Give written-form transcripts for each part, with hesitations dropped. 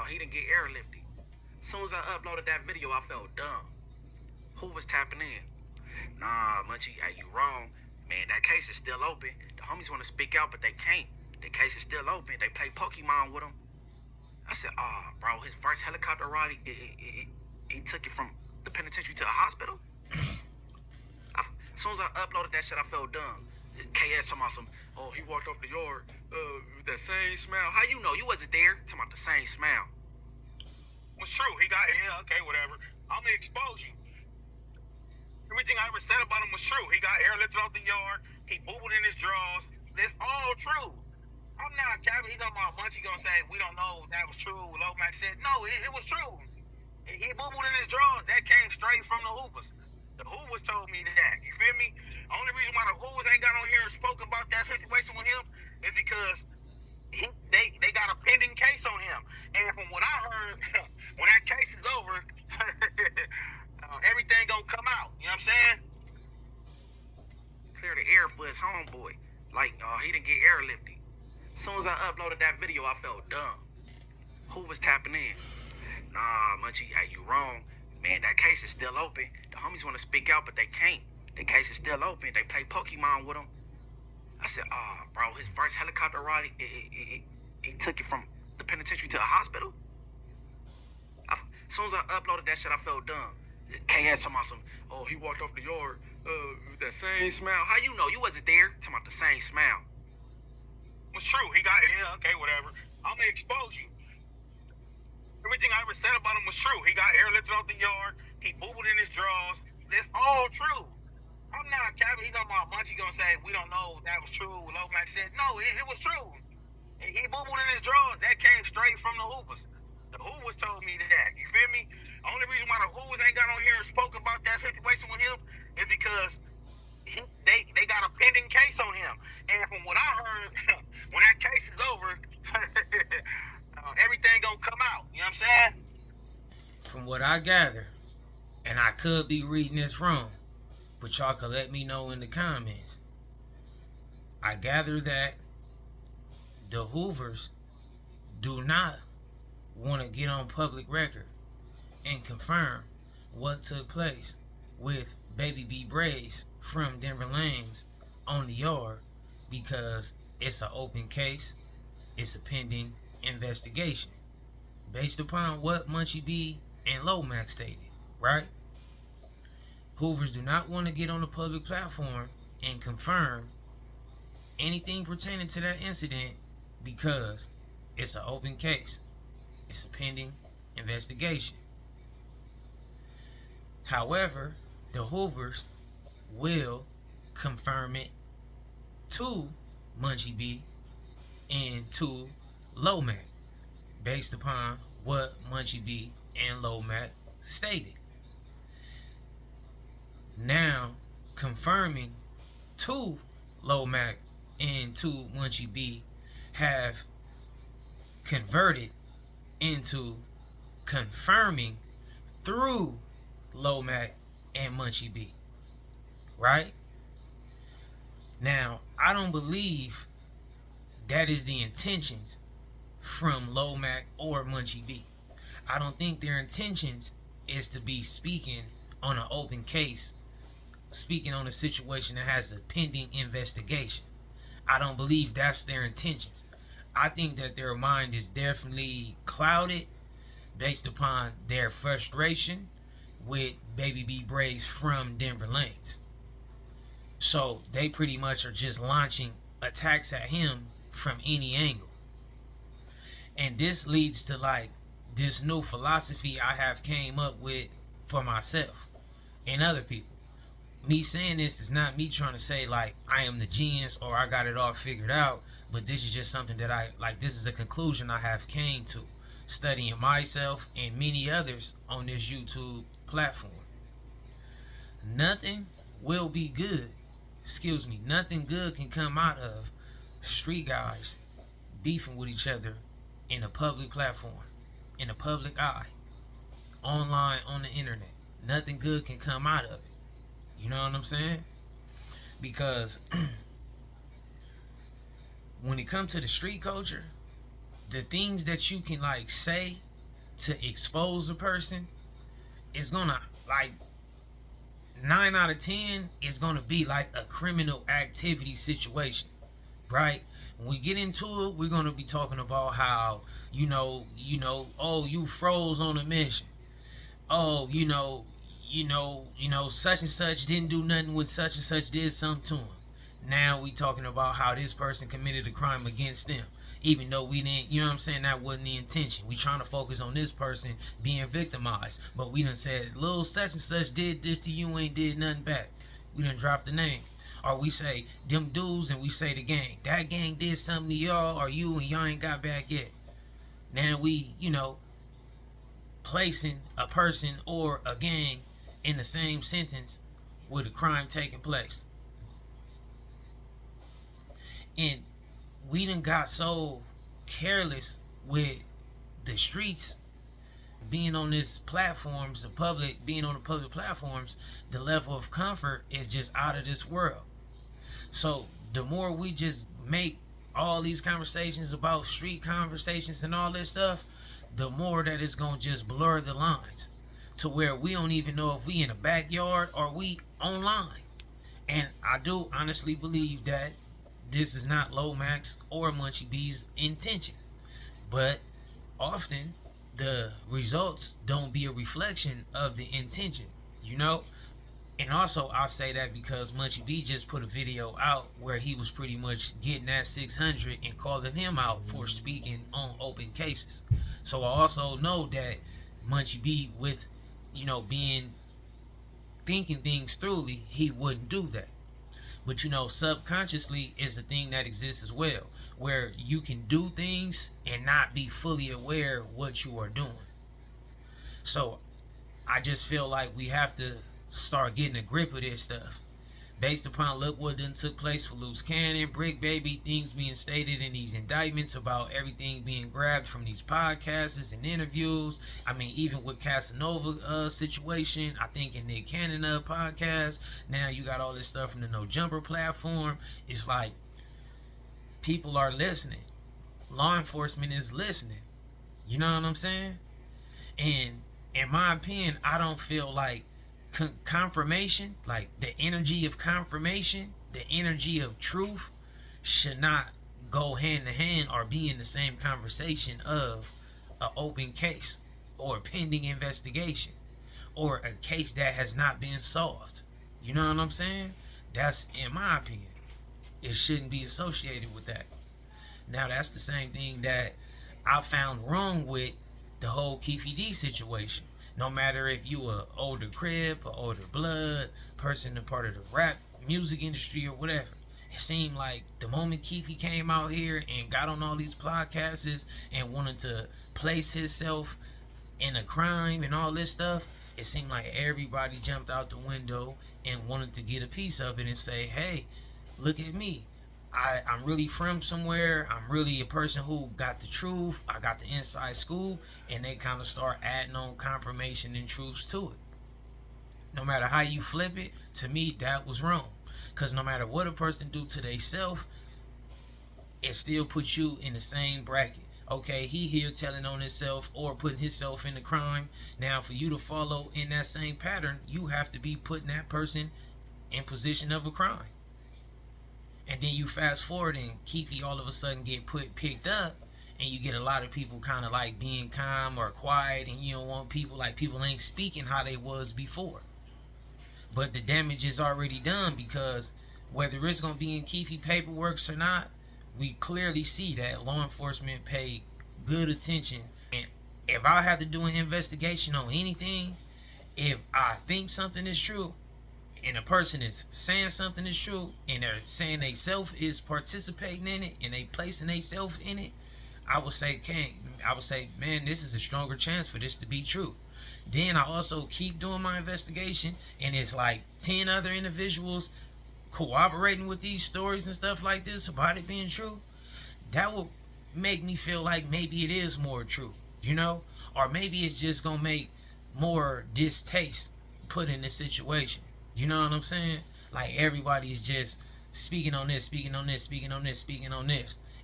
He didn't get airlifted. Soon as I uploaded that video, I felt dumb. Hoovas tapping in. Nah, Munchie, hey, you wrong. Man, that case is still open. The homies want to speak out, but they can't. The case is still open. They play Pokemon with him. I said, bro, his first helicopter ride, he took it from the penitentiary to a hospital? As soon as I uploaded that shit, I felt dumb. KS talking about some, oh, he walked off the yard with that same smile. How you know? You wasn't there. Talking about the same smile. Was true. He got, yeah, okay, whatever. I'm gonna expose you. Everything I ever said about him was true. He got airlifted off the yard. He boobled in his drawers. It's all true. I'm not capping. He talking about Munchie gonna say we don't know if that was true. Lomax said no, it was true. He boobled in his drawers. That came straight from the Hoovas. The Hoovas told me that. You feel me? Only reason why the Hoovas ain't got on here and spoke about that situation with him is because they got a pending case on him. And from what I heard, when that case is over, everything gonna come out. You know what I'm saying? Clear the air for his homeboy. He didn't get airlifted. As soon as I uploaded that video, I felt dumb. Hoovas tapping in. Nah, Munchie, hey, you wrong. Man, that case is still open. The homies want to speak out, but they can't. The case is still open. They play Pokemon with him. I said, bro, his first helicopter ride, he took it from the penitentiary to a hospital? As soon as I uploaded that shit, I felt dumb. KS talking about some, oh, he walked off the yard with that same smile. How you know? You wasn't there. Talking about the same smile. Was true. He got, yeah, okay, whatever. I'm gonna expose you. Everything I ever said about him was true. He got airlifted off the yard. He boobled in his drawers. It's all true. I'm not capping. He talking about Munchie gonna say we don't know if that was true. Lomax said no, it was true. He boobled in his drawers. That came straight from the Hoovas. The Hoovas told me that. You feel me? Only reason why the Hoovas ain't got on here and spoke about that situation with him is because they got a pending case on him. And from what I heard, when that case is over, everything gonna come out. You know what I'm saying? From what I gather, and I could be reading this wrong, but y'all could let me know in the comments. I gather that the Hoovers do not want to get on public record and confirm what took place with Baby B Brazy from Denver Lanes on the yard because it's an open case. It's a pending investigation based upon what Munchie B and Lomax stated, right? Hoovers do not want to get on the public platform and confirm anything pertaining to that incident because it's an open case. It's a pending investigation. However, the Hoovers will confirm it to Munchie B and to Lomax based upon what Munchie B and Lomax stated. Now, confirming to Lomax and to Munchie B have converted into confirming through Lomax and Munchie B. Right? Now, I don't believe that is the intentions from Lomax or Munchie B. I don't think their intentions is to be speaking on an open case, speaking on a situation that has a pending investigation. I don't believe that's their intentions. I think that their mind is definitely clouded based upon their frustration with Baby B Brazy from Denver Lanes. So they pretty much are just launching attacks at him from any angle. And this leads to like this new philosophy I have came up with for myself and other people. Me saying this is not me trying to say like I am the genius or I got it all figured out, but this is just something that I like. This is a conclusion I have came to studying myself and many others on this YouTube platform. Nothing will be good. Nothing good can come out of street guys beefing with each other in a public platform, in a public eye, online, on the internet. Nothing good can come out of it. You know what I'm saying? Because when it comes to the street culture, the things that you can like say to expose a person is gonna like 9 out of 10 is gonna be like a criminal activity situation, right? When we get into it, we're gonna be talking about how oh, you froze on a mission. Oh, such and such didn't do nothing when such and such did something to him. Now we talking about how this person committed a crime against them, even though we didn't, you know what I'm saying, that wasn't the intention. We trying to focus on this person being victimized, but we done said little such and such did this to you, ain't did nothing back. We done dropped the name. Or we say them dudes and we say the gang. That gang did something to y'all or you and y'all ain't got back yet. Now we, placing a person or a gang in the same sentence with a crime taking place. And we done got so careless with the streets being on this platforms, being on the public platforms, the level of comfort is just out of this world. So the more we just make all these conversations about street conversations and all this stuff, the more that it's gonna just blur the lines to where we don't even know if we in a backyard or we online. And I do honestly believe that this is not Lomax or Munchie B's intention, but often the results don't be a reflection of the intention, And also I'll say that because Munchie B just put a video out where he was pretty much getting that 600 and calling him out for speaking on open cases. So I also know that Munchie B, with thinking things thoroughly, he wouldn't do that. But subconsciously is a thing that exists as well, where you can do things and not be fully aware of what you are doing. So I just feel like we have to start getting a grip of this stuff. Based upon look what done took place with Loose Cannon, Brick Baby, things being stated in these indictments about everything being grabbed from these podcasts and interviews. I mean, even with Casanova situation, I think in Nick Cannon podcast, now you got all this stuff from the No Jumper platform. It's like people are listening. Law enforcement is listening. You know what I'm saying? And in my opinion, I don't feel like confirmation, like the energy of confirmation, the energy of truth should not go hand in hand or be in the same conversation of an open case or a pending investigation or a case that has not been solved. You know what I'm saying? That's, in my opinion, it shouldn't be associated with that. Now that's the same thing that I found wrong with the whole Keefe D situation. No matter if you a older crib, or older blood, person a part of the rap music industry or whatever, it seemed like the moment Keefe came out here and got on all these podcasts and wanted to place himself in a crime and all this stuff, it seemed like everybody jumped out the window and wanted to get a piece of it and say, hey, look at me. I'm really from somewhere. I'm really a person who got the truth. I got the inside scoop. And they kind of start adding on confirmation and truths to it. No matter how you flip it, to me, that was wrong. Because no matter what a person do to themselves, it still puts you in the same bracket. Okay, he here telling on himself or putting himself in the crime. Now, for you to follow in that same pattern, you have to be putting that person in position of a crime. And then you fast forward and Keefe all of a sudden get picked up, and you get a lot of people kind of like being calm or quiet, and you don't want people ain't speaking how they was before. But the damage is already done, because whether it's going to be in Keefe paperwork or not, we clearly see that law enforcement paid good attention. And if I had to do an investigation on anything, if I think something is true, and a person is saying something is true, and they're saying they self is participating in it, and they placing they self in it, I would say, man, this is a stronger chance for this to be true. Then I also keep doing my investigation, and it's like 10 other individuals cooperating with these stories and stuff like this about it being true. That would make me feel like maybe it is more true, or maybe it's just gonna make more distaste put in this situation. You know what I'm saying? Like everybody is just speaking on this,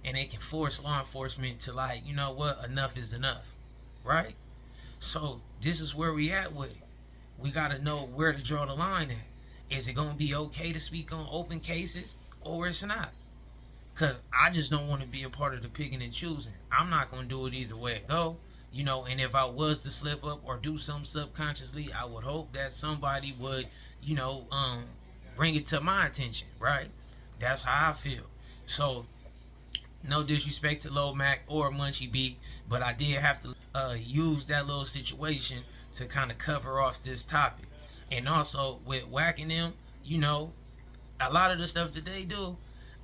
and it can force law enforcement to, like, you know what, enough is enough, right? So this is where we at with it. We got to know where to draw the line at. Is it going to be okay to speak on open cases, or it's not? Because I just don't want to be a part of the picking and choosing. I'm not going to do it either way it go. You know, and if I was to slip up or do something subconsciously, I would hope that somebody would, you know, bring it to my attention, right? That's how I feel. So, no disrespect to Lil Mac or Munchie B, but I did have to use that little situation to kind of cover off this topic. And also, with whacking them, you know, a lot of the stuff that they do,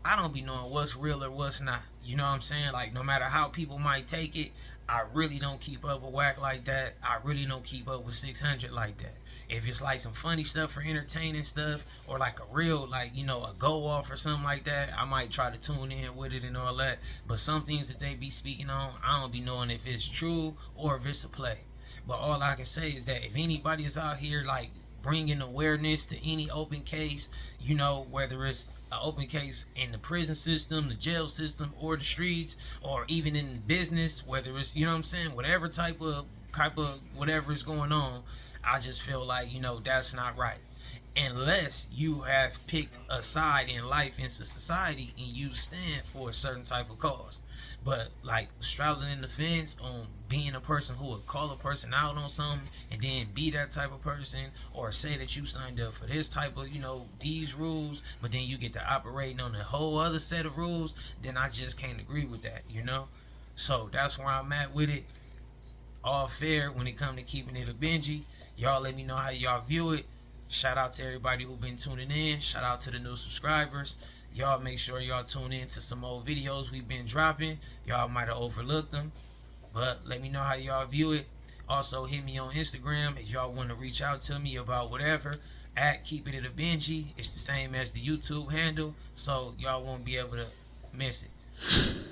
I don't be knowing what's real or what's not. You know what I'm saying? Like, no matter how people might take it, I really don't keep up with whack like that. I really don't keep up with 600 like that. If it's like some funny stuff for entertaining stuff, or like a real, like, you know, a go off or something like that, I might try to tune in with it and all that. But some things that they be speaking on, I don't be knowing if it's true or if it's a play. But all I can say is that if anybody is out here, like, bringing awareness to any open case, you know, whether it's an open case in the prison system, the jail system, or the streets, or even in business, whether it's, you know what I'm saying, whatever type of whatever is going on, I just feel like, you know, that's not right. Unless you have picked a side in life, in society, and you stand for a certain type of cause. But like straddling the fence on being a person who would call a person out on something and then be that type of person, or say that you signed up for this type of, you know, these rules, but then you get to operating on a whole other set of rules, then I just can't agree with that, you know? So that's where I'm at with it. All fair when it comes to keeping it a Benji. Y'all let me know how y'all view it. Shout out to everybody who been tuning in. Shout out to the new subscribers. Y'all make sure y'all tune in to some old videos we've been dropping. Y'all might have overlooked them, but let me know how y'all view it. Also, hit me on Instagram if y'all want to reach out to me about whatever. At Keep It a Benji. It's the same as the YouTube handle, so y'all won't be able to miss it.